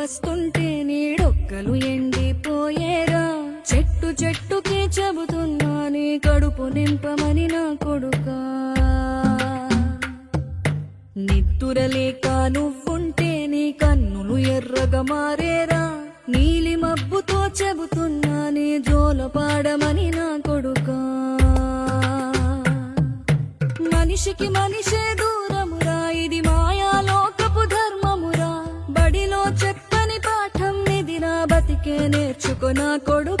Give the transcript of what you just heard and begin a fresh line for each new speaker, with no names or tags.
వస్తుంటే నీడొక్కలు ఎండిపోయేరా. చెట్టు చెట్టుకి చెబుతున్నా నీ కడుపు నింపమని నా కొడుకా. నిద్దురలేక నువ్వుంటే నీ కన్నులు ఎర్రగా మారేరా. నీలి మబ్బుతో చెబుతున్నా నీ జోల పాడమని నా కొడుకా. మనిషికి మనిషే దూరమురా, ఇది మాయాలోకపు ధర్మమురా. బడిలో చెప్పని పాఠం ఇదిరా, బతికే నేర్చుకో నా కొడుకా.